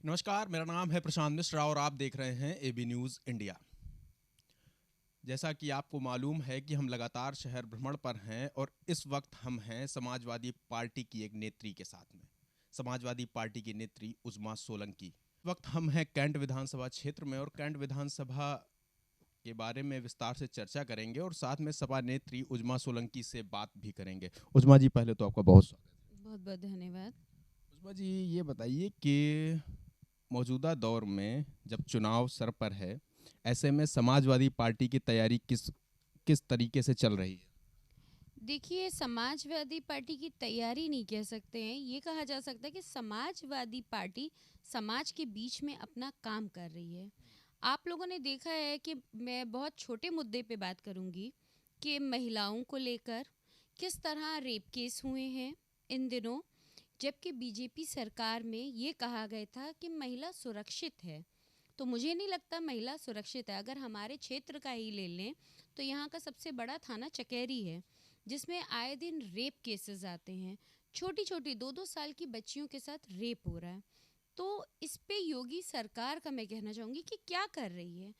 नमस्कार, मेरा नाम है प्रशांत मिश्रा और आप देख रहे हैं एबी न्यूज़ इंडिया। जैसा कि आपको मालूम है कि हम लगातार शहर भ्रमण पर हैं और इस वक्त हम हैं समाजवादी पार्टी की एक नेत्री के साथ में। समाजवादी पार्टी की नेत्री उज़्मा सोलंकी। इस वक्त हम हैं कैंट विधानसभा क्षेत्र में और कैंट विधानसभा के बारे में विस्तार से चर्चा करेंगे और साथ में सपा नेत्री उज़्मा सोलंकी से बात भी करेंगे। उज़्मा जी, पहले तो आपका बहुत स्वागत है। बहुत बहुत धन्यवाद। उज़्मा जी, ये बताइए कि मौजूदा दौर में जब चुनाव सर पर है, ऐसे में समाजवादी पार्टी की तैयारी किस किस तरीके से चल रही है? देखिए, समाजवादी पार्टी की तैयारी नहीं कह सकते हैं, ये कहा जा सकता है कि समाजवादी पार्टी समाज के बीच में अपना काम कर रही है। आप लोगों ने देखा है कि मैं बहुत छोटे मुद्दे पे बात करूंगी कि महिलाओं को लेकर किस तरह रेप केस हुए हैं इन दिनों, जबकि बीजेपी सरकार में ये कहा गया था कि महिला सुरक्षित है। तो मुझे नहीं लगता महिला सुरक्षित है। अगर हमारे क्षेत्र का ही ले लें तो यहाँ का सबसे बड़ा थाना चकेरी है, जिसमें आए दिन रेप केसेस आते हैं। छोटी छोटी 2-2 साल की बच्चियों के साथ रेप हो रहा है। तो इस पे योगी सरकार का मैं कहना चाहूँगी कि क्या कर रही है।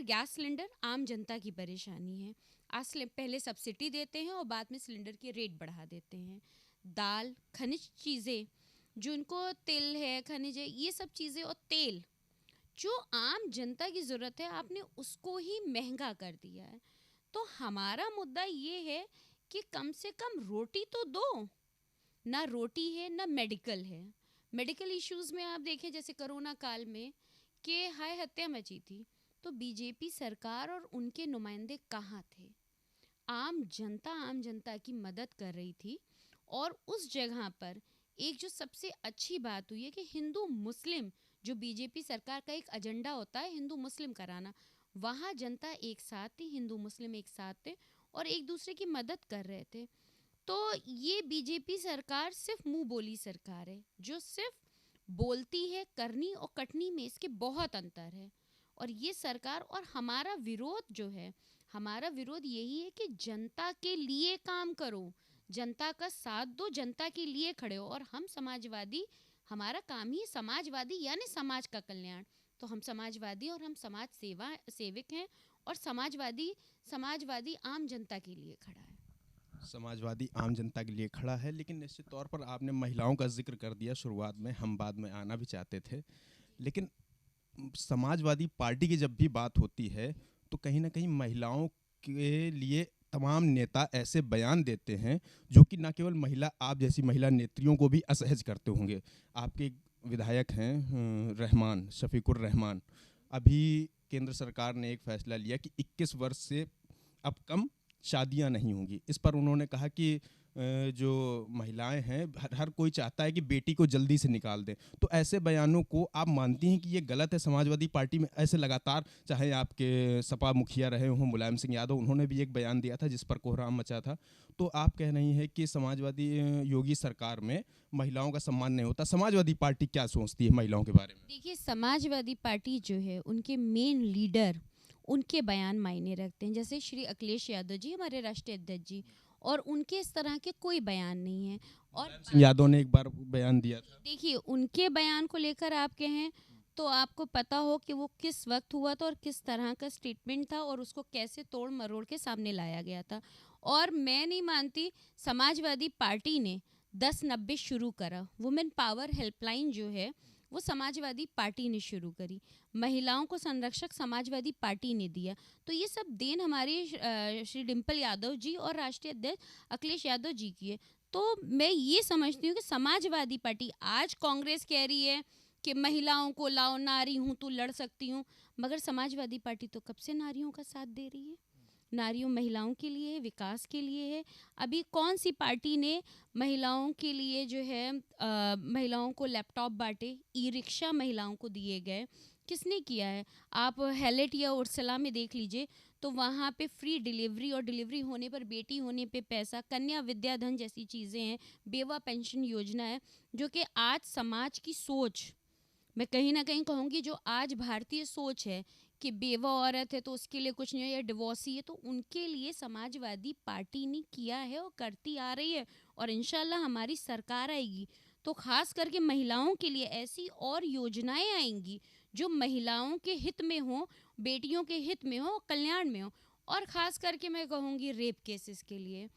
गैस सिलेंडर आम जनता की परेशानी है। पहले सब्सिडी देते हैं और बाद में सिलेंडर के रेट बढ़ा देते हैं। दाल, खनिज चीज़ें, जिनको तिल है, खनिज है, ये सब चीज़ें और तेल जो आम जनता की ज़रूरत है, आपने उसको ही महंगा कर दिया है। तो हमारा मुद्दा ये है कि कम से कम रोटी तो दो। ना रोटी है, ना मेडिकल है। मेडिकल इश्यूज़ में आप देखें, जैसे कोरोना काल में कि हाय हत्या मची थी, तो बीजेपी सरकार और उनके नुमाइंदे कहाँ थे? आम जनता की मदद कर रही थी। और उस जगह पर एक जो सबसे अच्छी बात हुई है कि हिंदू मुस्लिम, जो बीजेपी सरकार का एक एजेंडा होता है हिंदू मुस्लिम कराना, वहाँ जनता एक साथ थी, हिंदू मुस्लिम एक साथ थे और एक दूसरे की मदद कर रहे थे। तो ये बीजेपी सरकार सिर्फ मुंह बोली सरकार है, जो सिर्फ बोलती है, करनी और कटनी में इसके बहुत अंतर है। और ये सरकार और हमारा विरोध जो है, हमारा विरोध यही है कि जनता के लिए काम करो, जनता का साथ दो, जनता के लिए खड़े हो। और हम समाजवादी, हमारा काम ही समाजवादी यानी समाज का कल्याण। तो हम समाजवादी और हम समाज सेवक हैं। और समाजवादी आम जनता के लिए खड़ा है। समाजवादी आम जनता के लिए खड़ा है, लेकिन निश्चित तौर पर आपने महिलाओं का ज़िक्र कर दिया शुरुआत में, हम बाद में आना भी चाहते थे। लेकिन समाजवादी पार्टी की जब भी बात होती है, तो कहीं न कहीं महिलाओं के लिए तमाम नेता ऐसे बयान देते हैं, जो कि ना केवल आप जैसी महिला नेत्रियों को भी असहज करते होंगे। आपके एक विधायक हैं रहमान, शफ़ीकुर रहमान। अभी केंद्र सरकार ने एक फ़ैसला लिया कि 21 वर्ष से अब कम शादियां नहीं होंगी। इस पर उन्होंने कहा कि जो महिलाएं हैं, हर हर कोई चाहता है कि बेटी को जल्दी से निकाल दें। तो ऐसे बयानों को आप मानती हैं कि ये गलत है? समाजवादी पार्टी में ऐसे लगातार, चाहे आपके सपा मुखिया रहे हों मुलायम सिंह यादव, उन्होंने भी एक बयान दिया था जिस पर कोहराम मचा था। तो आप कह रही हैं कि समाजवादी योगी सरकार में महिलाओं का सम्मान नहीं होता। समाजवादी पार्टी क्या सोचती है महिलाओं के बारे में? देखिए, समाजवादी पार्टी जो है, उनके मेन लीडर, उनके बयान मायने रखते हैं। जैसे श्री अखिलेश यादव जी, हमारे राष्ट्रीय अध्यक्ष जी, और उनके इस तरह के कोई बयान नहीं है। और मुलायम सिंह यादव ने एक बार बयान दिया था। देखिए, उनके बयान को लेकर आप कहें तो आपको पता हो कि वो किस वक्त हुआ था और किस तरह का स्टेटमेंट था और उसको कैसे तोड़ मरोड़ के सामने लाया गया था। और मैं नहीं मानती, समाजवादी पार्टी ने 1090 शुरू करा, वुमेन पावर हेल्पलाइन जो है वो समाजवादी पार्टी ने शुरू करी। महिलाओं को संरक्षक समाजवादी पार्टी ने दिया। तो ये सब देन हमारी श्री डिम्पल यादव जी और राष्ट्रीय अध्यक्ष अखिलेश यादव जी की है। तो मैं ये समझती हूँ कि समाजवादी पार्टी, आज कांग्रेस कह रही है कि महिलाओं को लाओ, नारी हूँ तो लड़ सकती हूँ, मगर समाजवादी पार्टी तो कब से नारियों का साथ दे रही है। नारियों, महिलाओं के लिए है, विकास के लिए है। अभी कौन सी पार्टी ने महिलाओं के लिए जो है महिलाओं को लैपटॉप बांटे, ई रिक्शा महिलाओं को दिए गए? किसने किया है? आप हेलेट या उर्सला में देख लीजिए, तो वहाँ पे फ्री डिलीवरी और डिलीवरी होने पर बेटी होने पे पैसा, कन्या विद्याधन जैसी चीज़ें हैं, बेवा पेंशन योजना है, जो कि आज समाज की सोच, मैं कहीं ना कहीं कहूँगी जो आज भारतीय सोच है कि बेवा औरत है तो उसके लिए कुछ नहीं है, या डिवोर्सी है, तो उनके लिए समाजवादी पार्टी ने किया है और करती आ रही है। और इंशाल्लाह हमारी सरकार आएगी तो खास करके महिलाओं के लिए ऐसी और योजनाएं आएंगी जो महिलाओं के हित में हो, बेटियों के हित में हो, कल्याण में हो। और ख़ास करके मैं कहूँगी रेप केसेस के लिए,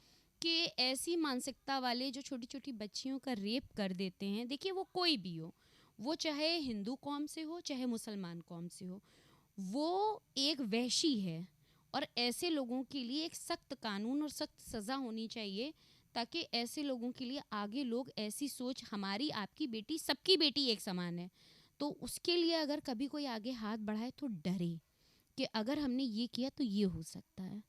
कि ऐसी मानसिकता वाले जो छोटी छोटी बच्चियों का रेप कर देते हैं, देखिए वो कोई भी हो, वो चाहे हिंदू कौम से हो चाहे मुसलमान कौम से हो, वो एक वहशी है। और ऐसे लोगों के लिए एक सख्त कानून और सख्त सज़ा होनी चाहिए, ताकि ऐसे लोगों के लिए आगे लोग ऐसी सोच, हमारी आपकी बेटी सबकी बेटी एक समान है, तो उसके लिए अगर कभी कोई आगे हाथ बढ़ाए तो डरे कि अगर हमने ये किया तो ये हो सकता है।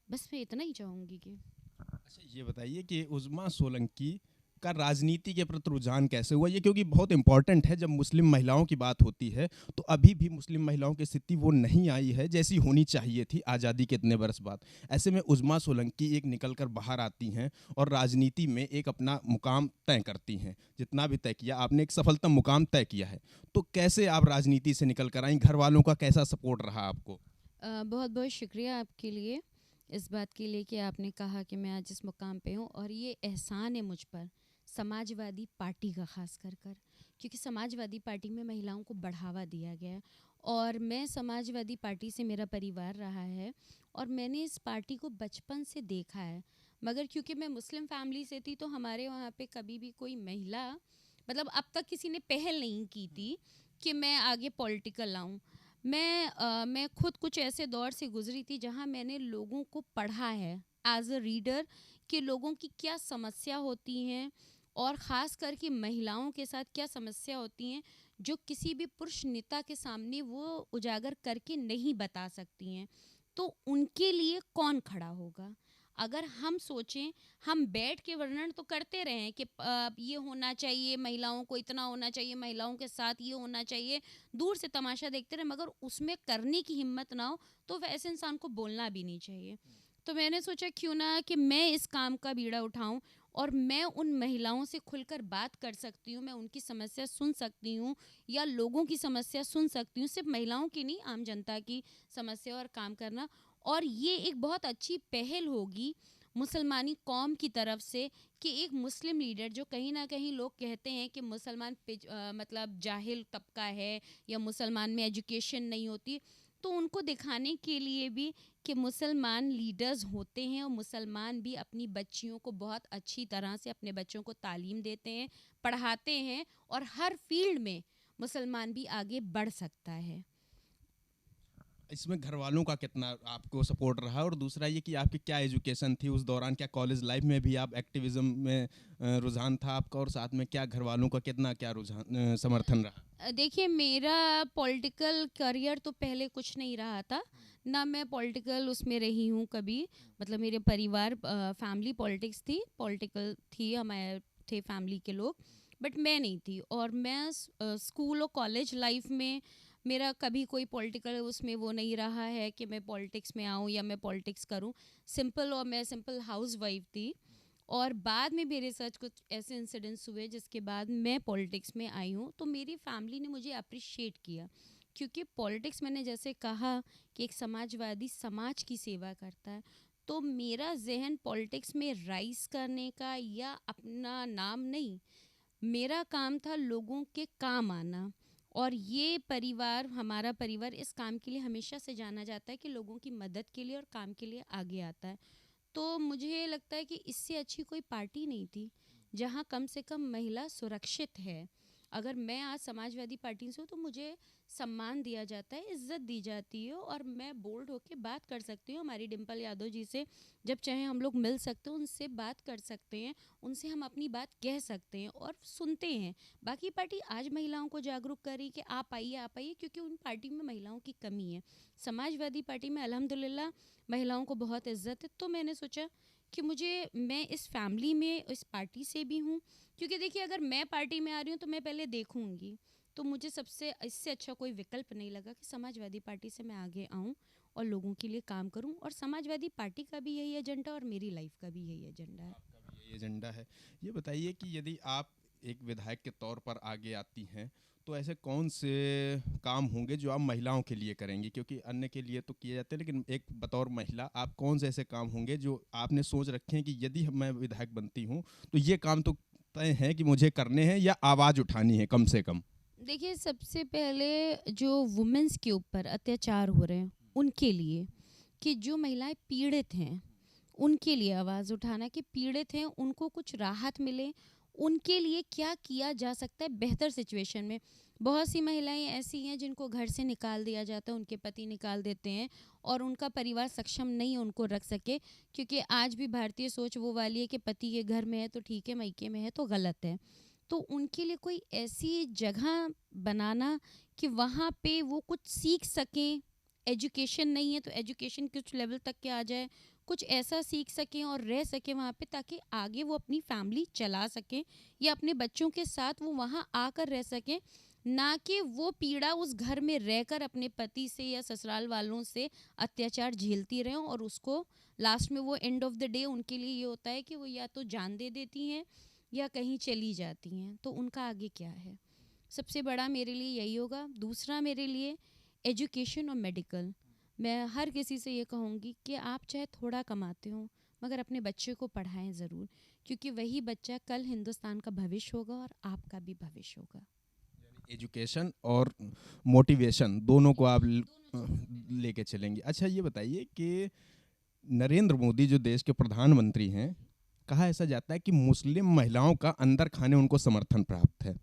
बस मैं इतना ही चाहूँगी कि अच्छा, ये बताइए कि उज़्मा सोलंकी का राजनीति के प्रति रुझान कैसे हुआ? ये क्योंकि बहुत इम्पोर्टेंट है, जब मुस्लिम महिलाओं की बात होती है, तो अभी भी मुस्लिम महिलाओं की स्थिति वो नहीं आई है जैसी होनी चाहिए थी आज़ादी के इतने बरस बाद। ऐसे में उज़्मा सोलंकी एक निकल कर बाहर आती हैं और राजनीति में एक अपना मुकाम तय करती हैं। जितना भी तय किया आपने, एक सफलतम मुकाम तय किया है। तो कैसे आप राजनीति से निकल कर आईं? घर वालों का कैसा सपोर्ट रहा आपको? बहुत बहुत शुक्रिया आपके लिए, इस बात के लिए कि आपने कहा कि मैं आज इस मुकाम पे हूँ, और ये एहसान है मुझ पर समाजवादी पार्टी का, खास कर क्योंकि समाजवादी पार्टी में महिलाओं को बढ़ावा दिया गया है। और मैं समाजवादी पार्टी से, मेरा परिवार रहा है और मैंने इस पार्टी को बचपन से देखा है। मगर क्योंकि मैं मुस्लिम फैमिली से थी, तो हमारे वहाँ पे कभी भी कोई महिला, मतलब अब तक किसी ने पहल नहीं की थी कि मैं आगे पॉलिटिकल आऊँ। मैं खुद कुछ ऐसे दौर से गुजरी थी जहाँ मैंने लोगों को पढ़ा है एज अ रीडर, कि लोगों की क्या समस्या होती हैं, और ख़ास करके महिलाओं के साथ क्या समस्या होती हैं, जो किसी भी पुरुष नेता के सामने वो उजागर करके नहीं बता सकती हैं। तो उनके लिए कौन खड़ा होगा? अगर हम सोचें, हम बैठ के वर्णन तो करते रहे कि ये होना चाहिए, महिलाओं को इतना होना चाहिए, महिलाओं के साथ ये होना चाहिए, दूर से तमाशा देखते रहे, मगर उसमें करने की हिम्मत ना हो, तो वैसे इंसान को बोलना भी नहीं चाहिए। तो मैंने सोचा क्यों ना कि मैं इस काम का बीड़ा उठाऊं, और मैं उन महिलाओं से खुलकर बात कर सकती हूँ, मैं उनकी समस्या सुन सकती हूँ, या लोगों की समस्या सुन सकती हूँ, सिर्फ महिलाओं की नहीं, आम जनता की समस्या और काम करना। और ये एक बहुत अच्छी पहल होगी मुसलमानी कौम की तरफ से, कि एक मुस्लिम लीडर, जो कहीं ना कहीं लोग कहते हैं कि मुसलमान मतलब जाहिल तबका है, या मुसलमान में एजुकेशन नहीं होती, तो उनको दिखाने के लिए भी कि मुसलमान लीडर्स होते हैं, और मुसलमान भी अपनी बच्चियों को बहुत अच्छी तरह से, अपने बच्चों को तालीम देते हैं, पढ़ाते हैं, और हर फील्ड में मुसलमान भी आगे बढ़ सकता है। इसमें घर वालों का कितना आपको सपोर्ट रहा, और दूसरा ये कि आपकी क्या एजुकेशन थी उस दौरान? क्या कॉलेज लाइफ में भी आप एक्टिविज्म में रुझान था आपका? और साथ में क्या घर वालों का कितना क्या रुझान, समर्थन रहा? देखिए, मेरा पॉलिटिकल करियर तो पहले कुछ नहीं रहा था, ना मैं पॉलिटिकल उसमें रही हूँ कभी। मतलब मेरे परिवार, फैमिली पॉलिटिक्स थी, पॉलिटिकल थी, हमारे थे फैमिली के लोग, बट मैं नहीं थी। और मैं स्कूल और कॉलेज लाइफ में मेरा कभी कोई पॉलिटिकल उसमें वो नहीं रहा है कि मैं पॉलिटिक्स में आऊँ या मैं पॉलिटिक्स करूँ। सिंपल, और मैं सिंपल हाउस वाइफ थी। और बाद में मेरे साथ कुछ ऐसे इंसिडेंट्स हुए जिसके बाद मैं पॉलिटिक्स में आई हूँ, तो मेरी फैमिली ने मुझे अप्रिशिएट किया, क्योंकि पॉलिटिक्स, मैंने जैसे कहा कि एक समाजवादी समाज की सेवा करता है, तो मेरा जहन पॉलिटिक्स में राइज करने का या अपना नाम नहीं, मेरा काम था लोगों के काम आना। और ये परिवार, हमारा परिवार इस काम के लिए हमेशा से जाना जाता है कि लोगों की मदद के लिए और काम के लिए आगे आता है। तो मुझे लगता है कि इससे अच्छी कोई पार्टी नहीं थी जहाँ कम से कम महिला सुरक्षित है। अगर मैं आज समाजवादी पार्टी से हूँ, तो मुझे सम्मान दिया जाता है, इज्जत दी जाती है, और मैं बोल्ड होकर बात कर सकती हूँ। हमारी डिम्पल यादव जी से जब चाहे हम लोग मिल सकते हैं, उनसे बात कर सकते हैं, उनसे हम अपनी बात कह सकते हैं और सुनते हैं। बाकी पार्टी आज महिलाओं को जागरूक करी कि आप आइए, क्योंकि उन पार्टी में महिलाओं की कमी है। समाजवादी पार्टी में अल्हम्दुलिल्लाह महिलाओं को बहुत इज्जत है। तो मैंने सोचा कि मैं इस फैमिली में, इस पार्टी से भी हूँ, क्योंकि देखिए, अगर मैं पार्टी में आ रही हूँ तो मैं पहले देखूंगी, तो मुझे सबसे इससे अच्छा कोई विकल्प नहीं लगा कि समाजवादी पार्टी से मैं आगे आऊँ और लोगों के लिए काम करूँ। और समाजवादी पार्टी का भी यही एजेंडा, और मेरी लाइफ का भी यही एजेंडा है। आपका भी यही एजेंडा है। ये बताइए कि यदि आप एक विधायक के तौर पर आगे आती हैं, तो ऐसे कौन से काम होंगे जो आप महिलाओं के लिए करेंगी? क्योंकि अन्य के लिए तो किए जाते हैं, लेकिन एक बतौर महिला आप कौन से ऐसे काम होंगे जो आपने सोच रखे हैं कि यदि मैं विधायक बनती हूँ तो ये काम तो तय हैं कि मुझे करने हैं या आवाज़ उठानी है कम से कम? देखिए, सबसे पहले जो वुमेन्स के ऊपर अत्याचार हो रहे हैं उनके लिए, कि जो महिलाएं पीड़ित हैं उनके लिए आवाज़ उठाना, कि पीड़ित हैं उनको कुछ राहत मिले, उनके लिए क्या किया जा सकता है बेहतर सिचुएशन में। बहुत सी महिलाएं ऐसी हैं जिनको घर से निकाल दिया जाता है, उनके पति निकाल देते हैं और उनका परिवार सक्षम नहीं है उनको रख सके, क्योंकि आज भी भारतीय सोच वो वाली है कि पति के घर में है तो ठीक है, मायके में है तो गलत है। तो उनके लिए कोई ऐसी जगह बनाना कि वहाँ पे वो कुछ सीख सकें। एजुकेशन नहीं है तो एजुकेशन कुछ लेवल तक के आ जाए, कुछ ऐसा सीख सकें और रह सकें वहाँ पे, ताकि आगे वो अपनी फैमिली चला सकें या अपने बच्चों के साथ वो वहाँ आकर रह सकें, ना कि वो पीड़ा उस घर में रहकर अपने पति से या ससुराल वालों से अत्याचार झेलती रहें और उसको लास्ट में वो एंड ऑफ द डे उनके लिए ये होता है कि वो या तो जान दे देती हैं या कहीं चली जाती हैं। तो उनका आगे क्या है? सबसे बड़ा मेरे लिए यही होगा। दूसरा मेरे लिए एजुकेशन और मेडिकल। मैं हर किसी से ये कहूँगी कि आप चाहे थोड़ा कमाते हो मगर अपने बच्चे को पढ़ाएं ज़रूर, क्योंकि वही बच्चा कल हिंदुस्तान का भविष्य होगा और आपका भी भविष्य होगा। एजुकेशन और मोटिवेशन दोनों को आप लेके चलेंगे। अच्छा, ये बताइए कि नरेंद्र मोदी जो देश के प्रधानमंत्री हैं, कहा ऐसा जाता है कि मुस्लिम महिलाओं का अंदर खाने उनको समर्थन प्राप्त है।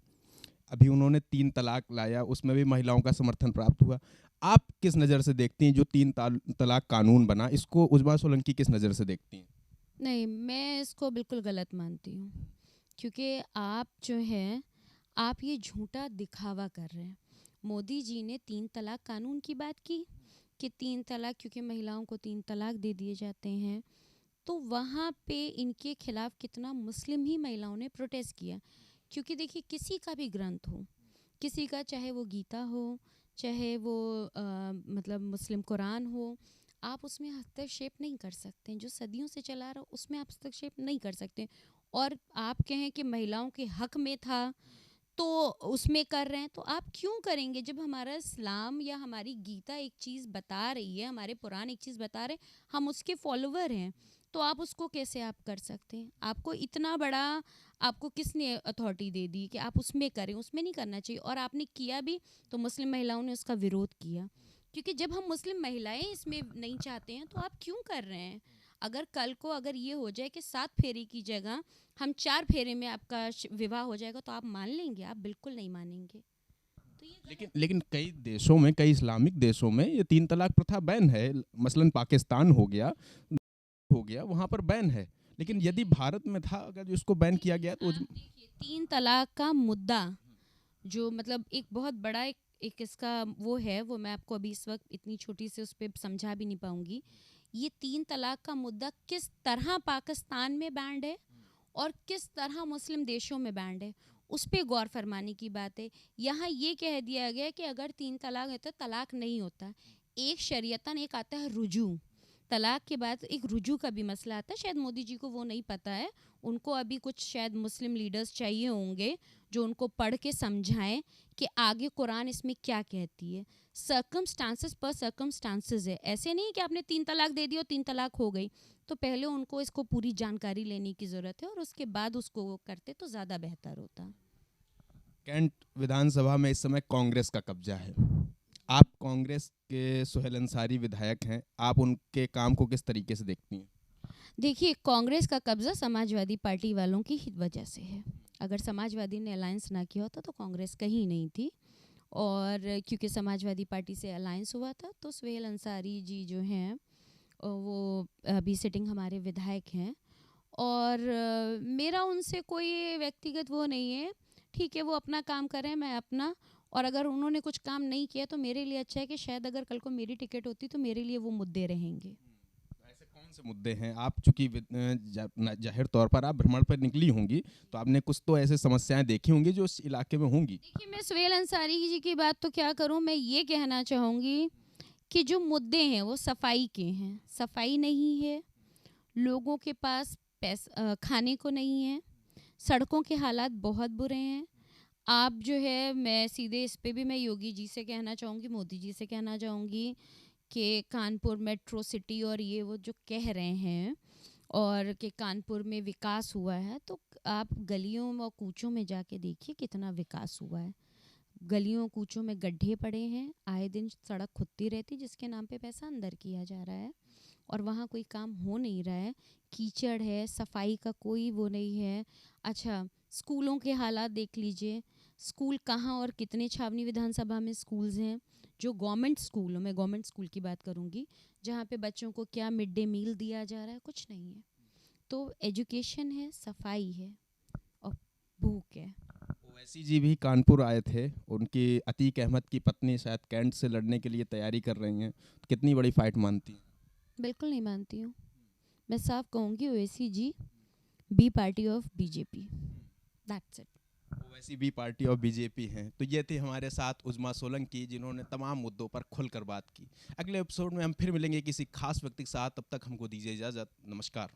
अभी उन्होंने 3 तलाक लाया, उसमें भी महिलाओं का समर्थन प्राप्त हुआ। आप किस नज़र से देखती हैं जो 3 तलाक कानून बना, इसको उजमा सोलंकी किस नज़र से देखती हैं? नहीं, मैं इसको बिल्कुल गलत मानती हूँ, क्योंकि आप जो है आप ये झूठा दिखावा कर रहे हैं। मोदी जी ने 3 तलाक कानून की बात की कि 3 तलाक, क्योंकि महिलाओं को 3 तलाक दे दिए जाते हैं, तो वहाँ पे इनके खिलाफ कितना मुस्लिम ही महिलाओं ने प्रोटेस्ट किया। क्योंकि देखिए, किसी का भी ग्रंथ हो, किसी का चाहे वो गीता हो, चाहे वो मतलब मुस्लिम कुरान हो, आप उसमें हस्तक्षेप नहीं कर सकते। जो सदियों से चला रहा उसमें आप हस्तक्षेप नहीं कर सकते। और आप कहें कि महिलाओं के हक में था तो उसमें कर रहे हैं, तो आप क्यों करेंगे? जब हमारा इस्लाम या हमारी गीता एक चीज़ बता रही है, हमारे पुराण एक चीज़ बता रहे हैं, हम उसके फॉलोवर हैं, तो आप उसको कैसे आप कर सकते हैं? आपको इतना बड़ा, आपको किसने अथॉरिटी दे दी कि आप उसमें करें? उसमें नहीं करना चाहिए। और आपने किया भी तो मुस्लिम महिलाओं ने उसका विरोध किया, क्योंकि जब हम मुस्लिम महिलाएं इसमें नहीं चाहते हैं तो आप क्यों कर रहे हैं? अगर कल को अगर ये हो जाए कि 7 फेरे की जगह हम 4 फेरे में आपका विवाह हो जाएगा, तो आप मान लेंगे? आप बिल्कुल नहीं मानेंगे। तो ये लेकिन लेकिन कई देशों में, कई इस्लामिक देशों में ये 3 तलाक प्रथा बैन है। मसलन पाकिस्तान हो गया, वहाँ पर बैन है। लेकिन यदि भारत में था, अगर इसको बैन किया गया तो आप देखिए, 3 तलाक का मुद्दा जो मतलब एक बहुत बड़ा एक इसका वो है, वो मैं आपको अभी इस वक्त इतनी छोटी से उस पर समझा भी नहीं पाऊंगी। ये 3 तलाक का मुद्दा किस तरह पाकिस्तान में बैंड है और किस तरह मुस्लिम देशों में बैंड है, उस पर गौर फरमाने की बात है। यहाँ ये कह दिया गया कि अगर 3 तलाक है तो तलाक नहीं होता। एक शरीयतन एक आता है रुजू, तलाक के बाद एक रुजू का भी मसला आता है। शायद मोदी जी को वो नहीं पता है, उनको अभी कुछ शायद मुस्लिम लीडर्स चाहिए होंगे जो उनको पढ़ के समझाएं कि आगे कुरान इसमें क्या कहती है। सर्कमस्टांसेस पर सर्कमस्टांसेस है, ऐसे नहीं कि आपने 3 तलाक दे दी और 3 तलाक हो गई। तो पहले उनको इसको पूरी जानकारी लेने की ज़रूरत है और उसके बाद उसको वो करते तो ज़्यादा बेहतर होता। कैंट विधानसभा में इस समय कांग्रेस का कब्जा है। आप कांग्रेस के सुहेल अंसारी विधायक हैं, आप उनके काम को किस तरीके से देखती हैं? देखिए, कांग्रेस का कब्जा समाजवादी पार्टी वालों की ही वजह से है। अगर समाजवादी ने अलायंस ना किया होता तो कांग्रेस कहीं नहीं थी। और क्योंकि समाजवादी पार्टी से अलायंस हुआ था तो सुहेल अंसारी जी जो हैं वो अभी सिटिंग हमारे विधायक हैं। और मेरा उनसे कोई व्यक्तिगत वो नहीं है। ठीक है, वो अपना काम करें, मैं अपना। और अगर उन्होंने कुछ काम नहीं किया तो मेरे लिए अच्छा है कि शायद अगर कल को मेरी टिकट होती तो मेरे लिए वो मुद्दे रहेंगे। ऐसे कौन से मुद्दे हैं? आप चूंकि जाहिर तौर पर आप भ्रमण पर निकली होंगी, तो आपने कुछ तो ऐसे समस्याएं देखी होंगी जो इस इलाके में होंगी। देखिए, मैं सुहेल अंसारी जी की बात तो क्या करूं, मैं ये कहना चाहूँगी कि जो मुद्दे हैं वो सफाई के हैं। सफाई नहीं है, लोगों के पास खाने को नहीं है, सड़कों के हालात बहुत बुरे हैं। आप जो है, मैं सीधे इस पे भी मैं योगी जी से कहना चाहूँगी, मोदी जी से कहना चाहूँगी कि कानपुर मेट्रो सिटी और ये वो जो कह रहे हैं और कि कानपुर में विकास हुआ है, तो आप गलियों और कूचों में जाके देखिए कितना विकास हुआ है। गलियों कूचों में गड्ढे पड़े हैं, आए दिन सड़क खुदती रहती जिसके नाम पे पैसा अंदर किया जा रहा है, और वहाँ कोई काम हो नहीं रहा है। कीचड़ है, सफाई का कोई वो नहीं है। अच्छा, स्कूलों के हालात देख लीजिए, स्कूल कहाँ और कितने छावनी विधानसभा में स्कूल्स हैं। जो गवर्नमेंट स्कूल, मैं गवर्नमेंट स्कूल की बात करूँगी, जहाँ पे बच्चों को क्या मिड डे मील दिया जा रहा है, कुछ नहीं है। तो एजुकेशन है, सफाई है और भूख है। ओवैसी जी भी कानपुर आए थे, उनकी अतीक अहमद की पत्नी शायद कैंट से लड़ने के लिए तैयारी कर रही हैं, कितनी बड़ी फाइट मानती हैं? बिल्कुल नहीं मानती हूँ। मैं साफ कहूँगी Owaisi ji B party of BJP, that's it. Owaisi भी पार्टी और बीजेपी हैं। तो ये थे हमारे साथ उज़मा सोलंकी, जिन्होंने तमाम मुद्दों पर खुलकर बात की। अगले एपिसोड में हम फिर मिलेंगे किसी खास व्यक्ति के साथ, तब तक हमको दीजिए इजाज़त। नमस्कार।